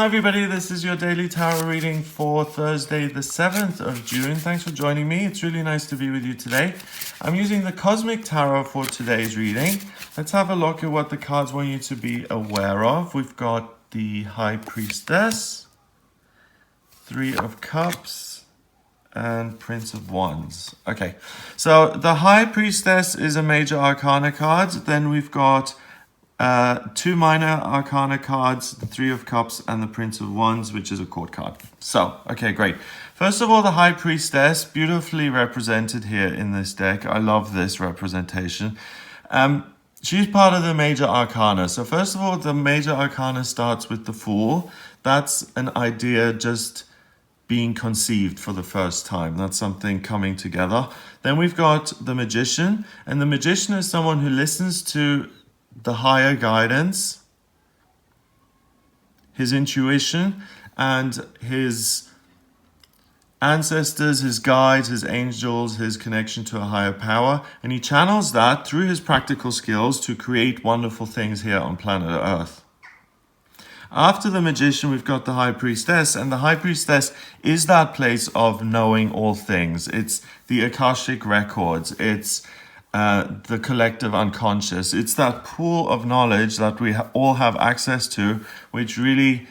Hi everybody, this is your daily tarot reading for Thursday the 7th of June. Thanks for joining me. It's really nice to be with you today. I'm using the Cosmic Tarot for today's reading. Let's have a look at what the cards want you to be aware of. We've got the High Priestess, Three of Cups, and Prince of Wands. Okay, so the High Priestess is a major arcana card. Then we've got two minor arcana cards, the Three of Cups and the Prince of Wands, which is a court card. So, okay, great. First of all, the High Priestess, beautifully represented here in this deck. I love this representation. She's part of the major arcana. So first of all, the major arcana starts with the Fool. That's an idea just being conceived for the first time. That's something coming together. Then we've got the Magician, and the Magician is someone who listens to the higher guidance, his intuition, and his ancestors, his guides, his angels, his connection to a higher power, and he channels that through his practical skills to create wonderful things here on planet Earth. After the Magician, we've got the High Priestess, and the High Priestess is that place of knowing all things. It's the Akashic records, it's the collective unconscious. It's that pool of knowledge that we all have access to, which really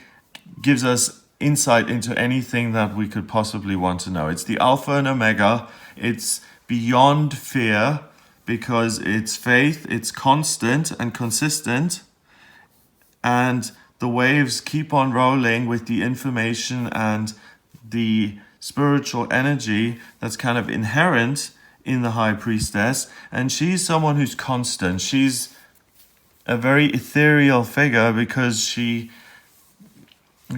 gives us insight into anything that we could possibly want to know. It's the Alpha and Omega. It's beyond fear because it's faith, it's constant and consistent, and the waves keep on rolling with the information and the spiritual energy that's kind of inherent in the High Priestess, and she's someone who's constant. She's a very ethereal figure because you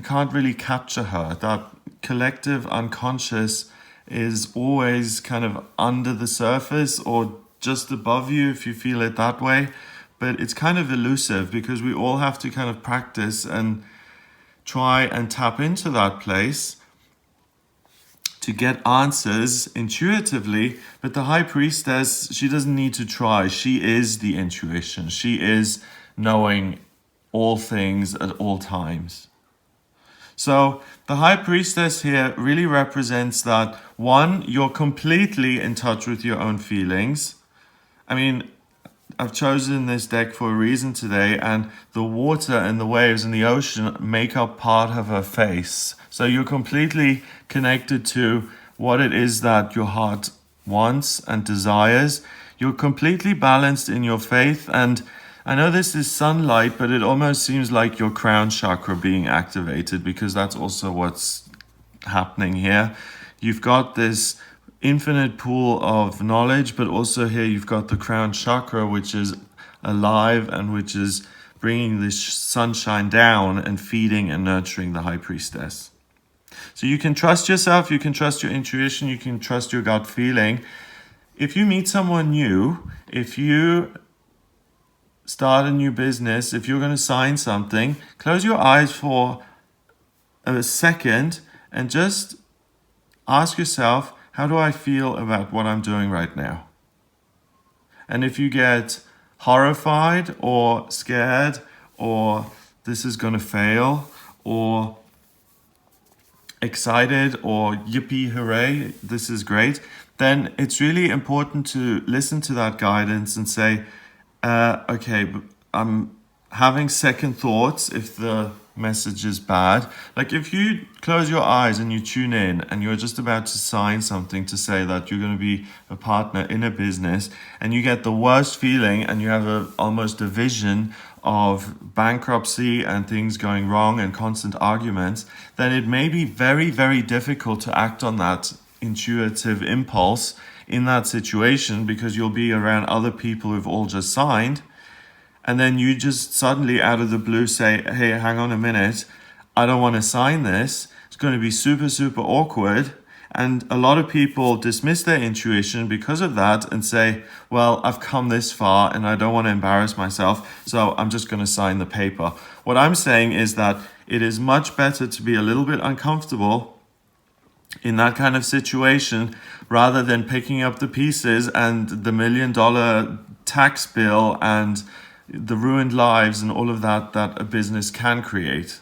can't really capture her. That collective unconscious is always kind of under the surface or just above you if you feel it that way, but it's kind of elusive because we all have to kind of practice and try and tap into that place to get answers intuitively. But the High Priestess, she doesn't need to try. She is the intuition. She is knowing all things at all times. So the High Priestess here really represents that, one, you're completely in touch with your own feelings. I mean, I've chosen this deck for a reason today, and the water and the waves and the ocean make up part of her face. So you're completely connected to what it is that your heart wants and desires. You're completely balanced in your faith, and I know this is sunlight, but it almost seems like your crown chakra being activated, because that's also what's happening here. You've got this infinite pool of knowledge, but also here you've got the crown chakra, which is alive and which is bringing this sunshine down and feeding and nurturing the High Priestess. So you can trust yourself, you can trust your intuition, you can trust your gut feeling. If you meet someone new, if you start a new business, if you're going to sign something, close your eyes for a second and just ask yourself, how do I feel about what I'm doing right now? And if you get horrified or scared or this is going to fail or excited or yippee hooray, this is great, then it's really important to listen to that guidance and say, okay, but I'm having second thoughts if the message is bad. Like if you close your eyes and you tune in and you're just about to sign something to say that you're going to be a partner in a business, and you get the worst feeling and you have almost a vision of bankruptcy and things going wrong and constant arguments, then it may be very, very difficult to act on that intuitive impulse in that situation, because you'll be around other people who've all just signed. And then you just suddenly out of the blue say, hey, hang on a minute, I don't want to sign this. It's going to be super, super awkward. And a lot of people dismiss their intuition because of that and say, well, I've come this far and I don't want to embarrass myself, so I'm just going to sign the paper. What I'm saying is that it is much better to be a little bit uncomfortable in that kind of situation rather than picking up the pieces and the $1 million tax bill and the ruined lives and all of that a business can create.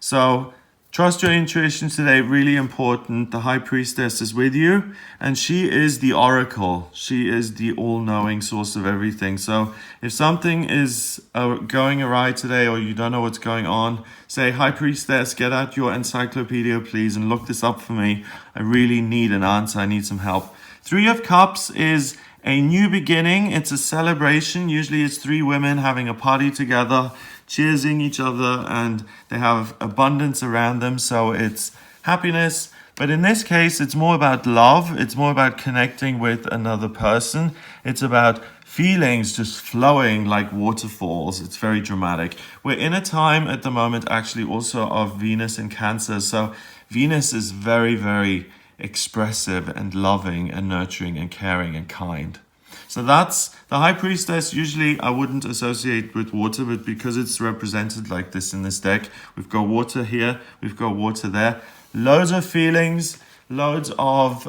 So trust your intuition today, really important. The High Priestess is with you, and she is the oracle. She is the all-knowing source of everything. So if something is going awry today, or you don't know what's going on, say, High Priestess, get out your encyclopedia, please, and look this up for me. I really need an answer. I need some help. Three of Cups is a new beginning. It's a celebration. Usually it's three women having a party together, cheersing each other, and they have abundance around them, so it's happiness. But in this case, it's more about love. It's more about connecting with another person. It's about feelings just flowing like waterfalls. It's very dramatic. We're in a time at the moment actually also of Venus in Cancer. So Venus is very, very expressive and loving and nurturing and caring and kind. So that's the High Priestess. Usually I wouldn't associate with water, but because it's represented like this in this deck, we've got water here, we've got water there. Loads of feelings, loads of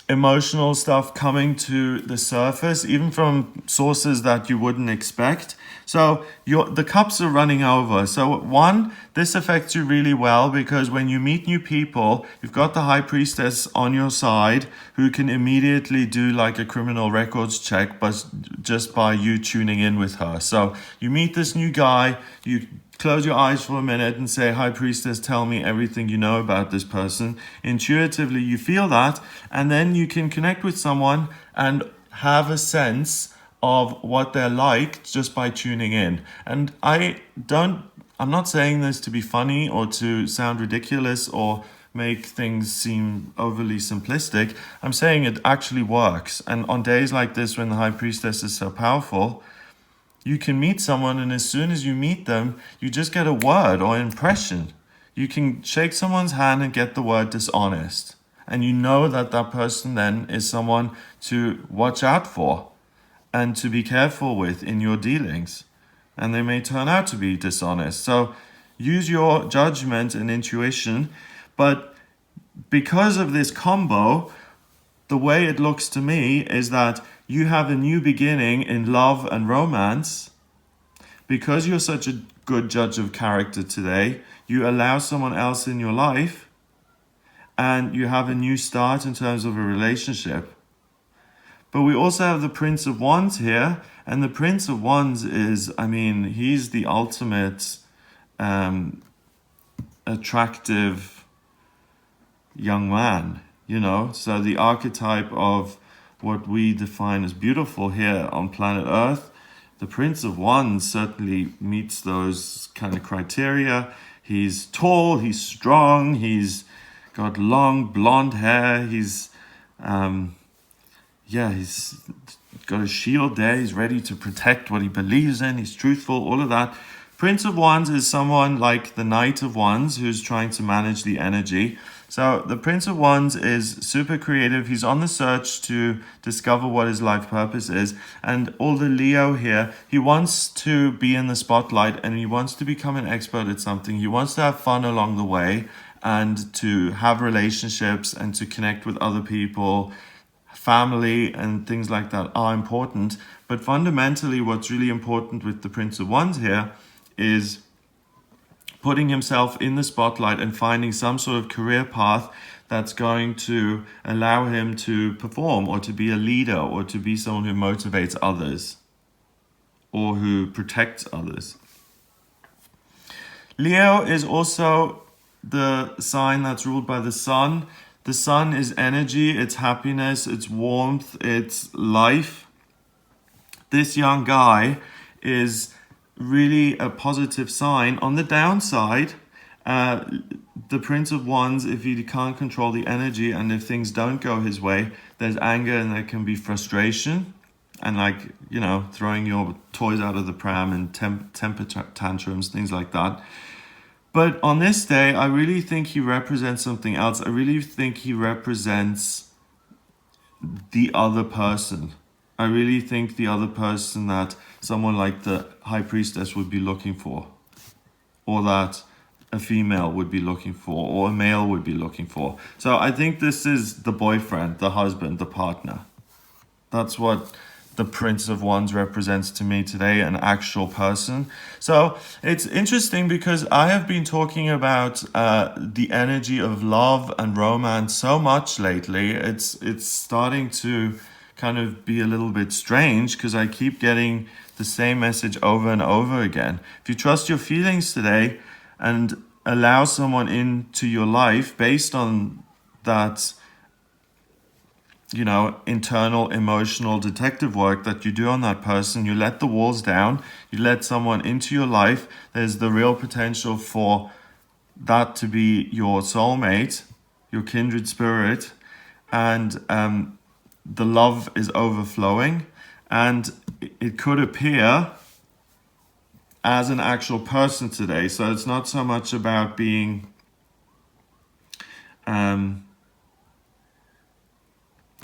emotional stuff coming to the surface, even from sources that you wouldn't expect. So the cups are running over. So one, this affects you really well because when you meet new people, you've got the High Priestess on your side who can immediately do like a criminal records check, but just by you tuning in with her. So you meet this new guy, you close your eyes for a minute and say, High Priestess, tell me everything you know about this person. Intuitively, you feel that, and then you can connect with someone and have a sense of what they're like just by tuning in. And I'm not saying this to be funny or to sound ridiculous or make things seem overly simplistic. I'm saying it actually works. And on days like this, when the High Priestess is so powerful, you can meet someone, and as soon as you meet them, you just get a word or impression. You can shake someone's hand and get the word dishonest. And you know that that person then is someone to watch out for and to be careful with in your dealings. And they may turn out to be dishonest. So use your judgment and intuition. But because of this combo, the way it looks to me is that you have a new beginning in love and romance. Because you're such a good judge of character today, you allow someone else in your life and you have a new start in terms of a relationship. But we also have the Prince of Wands here, and the Prince of Wands is, he's the ultimate attractive young man, so the archetype of what we define as beautiful here on planet Earth. The Prince of Wands certainly meets those kind of criteria. He's tall, he's strong, he's got long blonde hair, he's got a shield there, he's ready to protect what he believes in, he's truthful, all of that. Prince of Wands is someone like the Knight of Wands who's trying to manage the energy. So the Prince of Wands is super creative. He's on the search to discover what his life purpose is. And all the Leo here, he wants to be in the spotlight and he wants to become an expert at something. He wants to have fun along the way and to have relationships and to connect with other people. Family and things like that are important. But fundamentally, what's really important with the Prince of Wands here is putting himself in the spotlight and finding some sort of career path that's going to allow him to perform or to be a leader or to be someone who motivates others or who protects others. Leo is also the sign that's ruled by the sun. The sun is energy, it's happiness, it's warmth, it's life. This young guy is really a positive sign. On the downside, the Prince of Wands, if he can't control the energy and if things don't go his way, there's anger and there can be frustration and throwing your toys out of the pram and temper tantrums, things like that. But on this day, I really think he represents something else. I really think he represents the other person. I really think the other person that someone like the High Priestess would be looking for, or that a female would be looking for, or a male would be looking for. So I think this is the boyfriend, the husband, the partner. That's what the Prince of Wands represents to me today, an actual person. So it's interesting because I have been talking about the energy of love and romance so much lately. It's starting to kind of be a little bit strange because I keep getting the same message over and over again. If you trust your feelings today and allow someone into your life based on that, internal emotional detective work that you do on that person, you let the walls down, you let someone into your life, there's the real potential for that to be your soulmate, your kindred spirit, and the love is overflowing, and it could appear as an actual person today. So it's not so much about being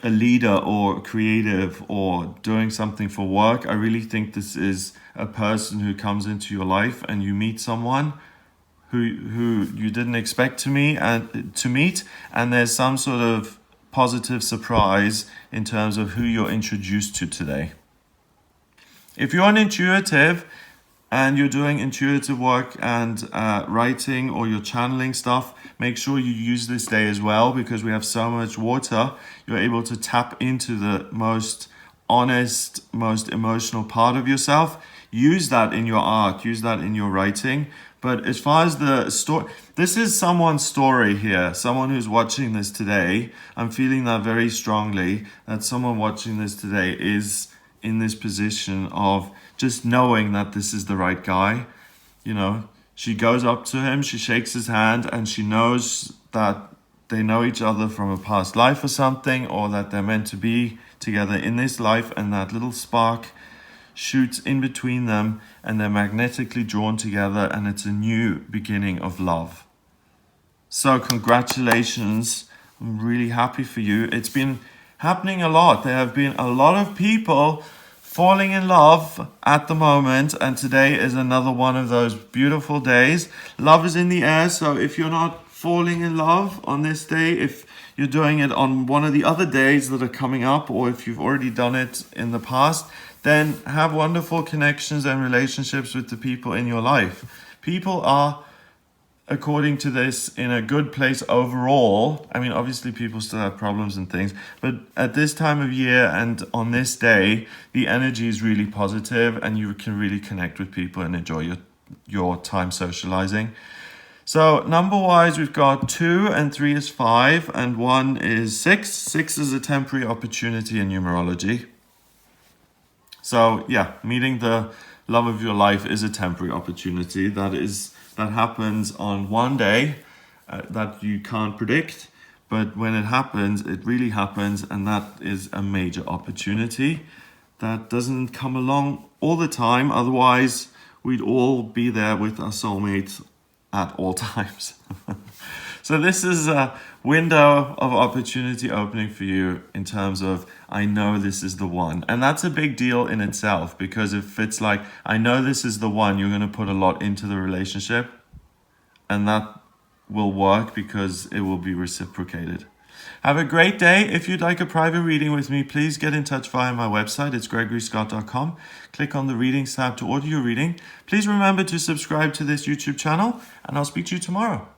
a leader or creative or doing something for work. I really think this is a person who comes into your life and you meet someone who you didn't expect to meet, and there's some sort of positive surprise in terms of who you're introduced to today. If you're an intuitive and you're doing intuitive work and writing, or you're channeling stuff, make sure you use this day as well, because we have so much water. You're able to tap into the most honest, most emotional part of yourself. Use that in your art, use that in your writing. But as far as the story, this is someone's story here. Someone who's watching this today, I'm feeling that very strongly, that someone watching this today is in this position of just knowing that this is the right guy. She goes up to him, she shakes his hand, and she knows that they know each other from a past life or something, or that they're meant to be together in this life, and that little spark shoots in between them and they're magnetically drawn together, and it's a new beginning of love. So congratulations. I'm really happy for you. It's been happening a lot. There have been a lot of people falling in love at the moment, and today is another one of those beautiful days. Love is in the air, so if you're not falling in love on this day, if you're doing it on one of the other days that are coming up, or if you've already done it in the past, then have wonderful connections and relationships with the people in your life. People are, according to this, in a good place overall. I mean, obviously people still have problems and things, but at this time of year and on this day, the energy is really positive and you can really connect with people and enjoy your time socializing. So number-wise, we've got 2 and 3 is 5 and 1 is 6. 6 is a temporary opportunity in numerology. So yeah, meeting the love of your life is a temporary opportunity. That happens on one day that you can't predict, but when it happens, it really happens, and that is a major opportunity that doesn't come along all the time. Otherwise, we'd all be there with our soulmates at all times. So this is a window of opportunity opening for you in terms of, I know this is the one. And that's a big deal in itself, because if it's like, I know this is the one, you're going to put a lot into the relationship, and that will work because it will be reciprocated. Have a great day. If you'd like a private reading with me, please get in touch via my website. It's gregoryscott.com. Click on the readings tab to order your reading. Please remember to subscribe to this YouTube channel, and I'll speak to you tomorrow.